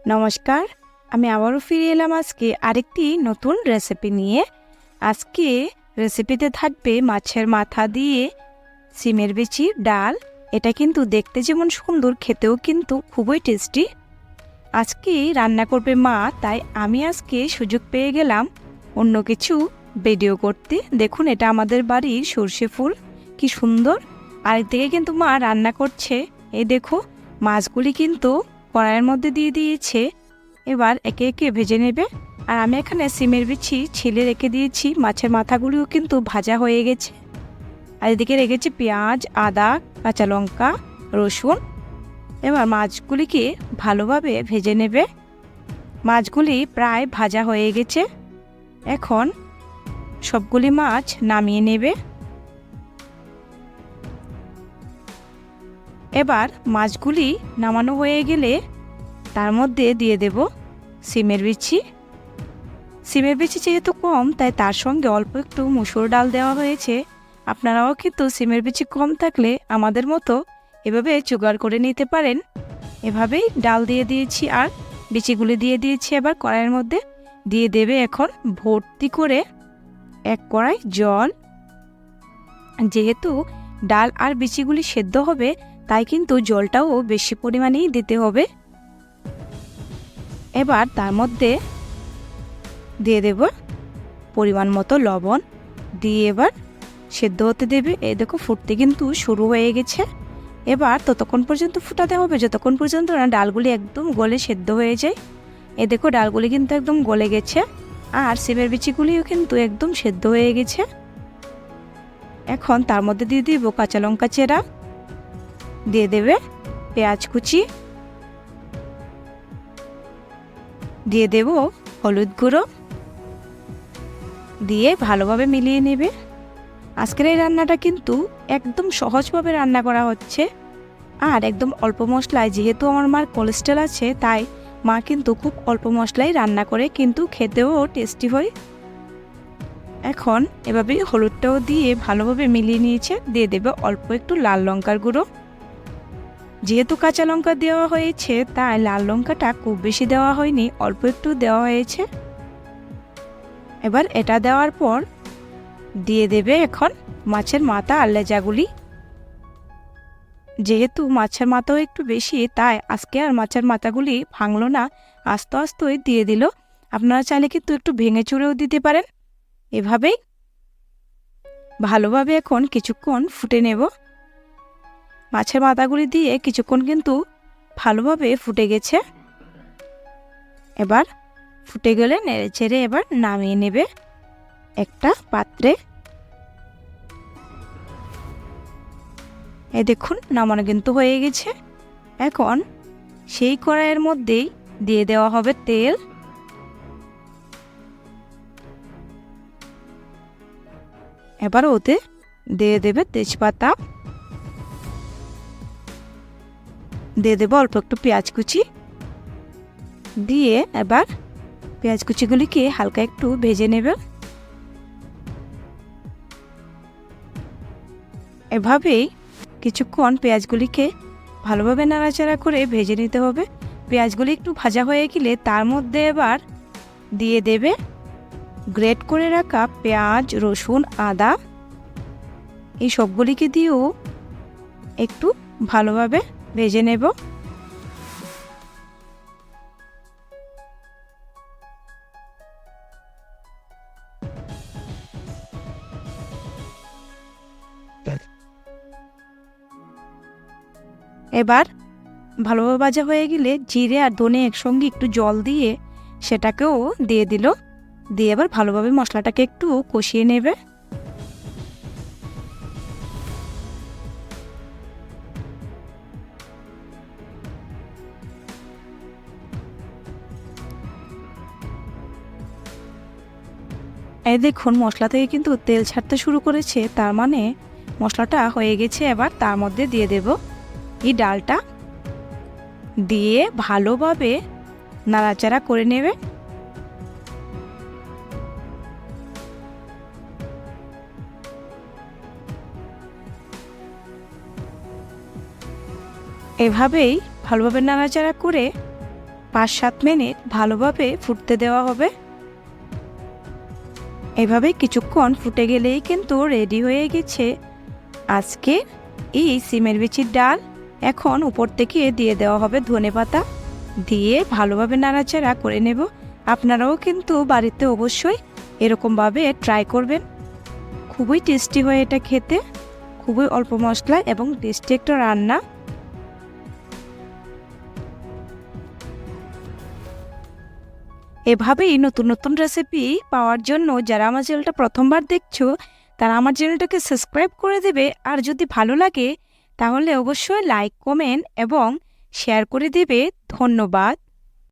নমস্কার, আমি আবারও ফিরে এলাম আজকে আরেকটি নতুন রেসিপি নিয়ে। আজকে রেসিপিতে থাকবে মাছের মাথা দিয়ে সিমের বিচির ডাল। এটা কিন্তু দেখতে যেমন সুন্দর, খেতেও কিন্তু খুবই টেস্টি। আজকে রান্না করবে মা, তাই আমি আজকে সুযোগ পেয়ে গেলাম অন্য কিছু ভিডিও করতে। দেখুন, এটা আমাদের বাড়ির সর্ষে ফুল, কি সুন্দর। আরেকদিকে কিন্তু মা রান্না করছে। এই দেখো, মাছগুলি কিন্তু কড়াইয়ের মধ্যে দিয়ে দিয়েছে। এবার একে একে ভেজে নেবে। আর আমি এখানে সিমের বিচি ছিলে রেখে দিয়েছি। মাছের মাথাগুলিও কিন্তু ভাজা হয়ে গেছে। আর এদিকে রেখেছি পেঁয়াজ, আদা, কাঁচা লঙ্কা, রসুন। এবার মাছগুলিকে ভালোভাবে ভেজে নেবে। মাছগুলি প্রায় ভাজা হয়ে গেছে। এখন সবগুলি মাছ নামিয়ে নেবে। এবার মাছগুলি নামানো হয়ে গেলে তার মধ্যে দিয়ে দেব সিমের বিচি। সিমের বিচি যেহেতু কম, তাই তার সঙ্গে অল্প একটু মুসুর ডাল দেওয়া হয়েছে। আপনারাও কিন্তু সিমের বিচি কম থাকলে আমাদের মতো এভাবে জোগাড় করে নিতে পারেন। এভাবেই ডাল দিয়ে দিয়েছি আর বিচিগুলি দিয়ে দিয়েছি। এবার কড়াইয়ের মধ্যে দিয়ে দেবে এখন ভর্তি করে এক কড়াই জল। যেহেতু ডাল আর বিচিগুলি সেদ্ধ হবে, তাই কিন্তু জলটাও বেশি পরিমাণেই দিতে হবে। এবার তার মধ্যে দিয়ে দেব পরিমাণ মতো লবণ, দিয়ে এবার সেদ্ধ হতে দেবে। এই দেখো, ফুটতে কিন্তু শুরু হয়ে গেছে। এবার ততক্ষণ পর্যন্ত ফুটাতে হবে যতক্ষণ পর্যন্ত না ডালগুলি একদম গলে সেদ্ধ হয়ে যায়। এই দেখো, ডালগুলি কিন্তু একদম গলে গেছে আর সিমের বিচিগুলিও কিন্তু একদম সেদ্ধ হয়ে গেছে। এখন তার মধ্যে দিয়ে দিব কাঁচা লঙ্কা চেরা, দিয়ে দেবে পেঁয়াজ কুচি, দিয়ে দেব হলুদ গুঁড়ো, দিয়ে ভালোভাবে মিলিয়ে নেবে। আজকের এই রান্নাটা কিন্তু একদম সহজভাবে রান্না করা হচ্ছে আর একদম অল্প মশলায়। যেহেতু আমার মার কোলেস্ট্রল আছে, তাই মা কিন্তু খুব অল্প মশলায় রান্না করে, কিন্তু খেতেও টেস্টি হয়। এখন এভাবে হলুদটাও দিয়ে ভালোভাবে মিলিয়ে নিয়েছে। দিয়ে দেবে অল্প একটু লাল লঙ্কার গুঁড়ো। যেহেতু কাঁচা লঙ্কা দেওয়া হয়েছে, তাই লাল লঙ্কাটা খুব বেশি দেওয়া হয়নি, অল্প একটু দেওয়া হয়েছে। এবার এটা দেওয়ার পর দিয়ে দেবে এখন মাছের মাথা আর লেজাগুলি। যেহেতু মাছের মাথাও একটু বেশি, তাই আজকে আর মাছের মাথাগুলি ভাঙলো না, আস্তে আস্তেই দিয়ে দিল। আপনারা চাইলে কিন্তু একটু ভেঙে চুরেও দিতে পারেন। এভাবেই ভালোভাবে এখন কিছুক্ষণ ফুটে নেব। মাছের মাথাগুলি দিয়ে কিছুক্ষণ কিন্তু ভালোভাবে ফুটে গেছে। এবার ফুটে গেলে নেড়ে চেড়ে এবার নামিয়ে নেবে একটা পাত্রে। এই দেখুন, নামানো কিন্তু হয়ে গেছে। এখন সেই কড়াইয়ের মধ্যেই দিয়ে দেওয়া হবে তেল। এবার ওতে দিয়ে দেবে তেজপাতা, দিয়ে দেবো অল্প একটু পেঁয়াজ কুচি, দিয়ে এবার পেঁয়াজ কুচিগুলিকে হালকা একটু ভেজে নেবে। এভাবেই কিছুক্ষণ পেঁয়াজগুলিকে ভালোভাবে নাড়াচাড়া করে ভেজে নিতে হবে। পেঁয়াজগুলি একটু ভাজা হয়ে গেলে তার মধ্যে এবার দিয়ে দেবে গ্রেট করে রাখা পেঁয়াজ, রসুন, আদা। এই সবগুলিকে দিয়েও একটু ভালোভাবে ভেজে নেব। এবার ভালোভাবে ভাজা হয়ে গেলে জিরে আর ধনে একসঙ্গে একটু জল দিয়ে সেটাকেও দিয়ে দিল। দিয়ে এবার ভালোভাবে মশলাটাকে একটু কষিয়ে নেবে। এই দেখুন, মশলা থেকে কিন্তু তেল ছাড়তে শুরু করেছে, তার মানে মশলাটা হয়ে গেছে। এবার তার মধ্যে দিয়ে দেব এই ডালটা, দিয়ে ভালোভাবে নাড়াচাড়া করে নেবে। এভাবেই ভালোভাবে নাড়াচাড়া করে 5-7 মিনিট ভালোভাবে ফুটতে দেওয়া হবে। এভাবে কিছুক্ষণ ফুটে গেলেই কিন্তু রেডি হয়ে গেছে আজকে এই সিমের বিচির ডাল। এখন উপর থেকে দিয়ে দেওয়া হবে ধনেপাতা, দিয়ে ভালোভাবে নাড়াচাড়া করে নেব। আপনারাও কিন্তু বাড়িতে অবশ্যই এরকমভাবে ট্রাই করবেন। খুবই টেস্টি হয় এটা খেতে, খুবই অল্প মশলা এবং টেস্টি একটা রান্না। এভাবেই নতুন নতুন রেসিপি পাওয়ার জন্য যারা আমার চ্যানেলটা প্রথমবার দেখছো তারা আমার চ্যানেলটাকে সাবস্ক্রাইব করে দেবে। আর যদি ভালো লাগে তাহলে অবশ্যই লাইক, কমেন্ট এবং শেয়ার করে দেবে। ধন্যবাদ।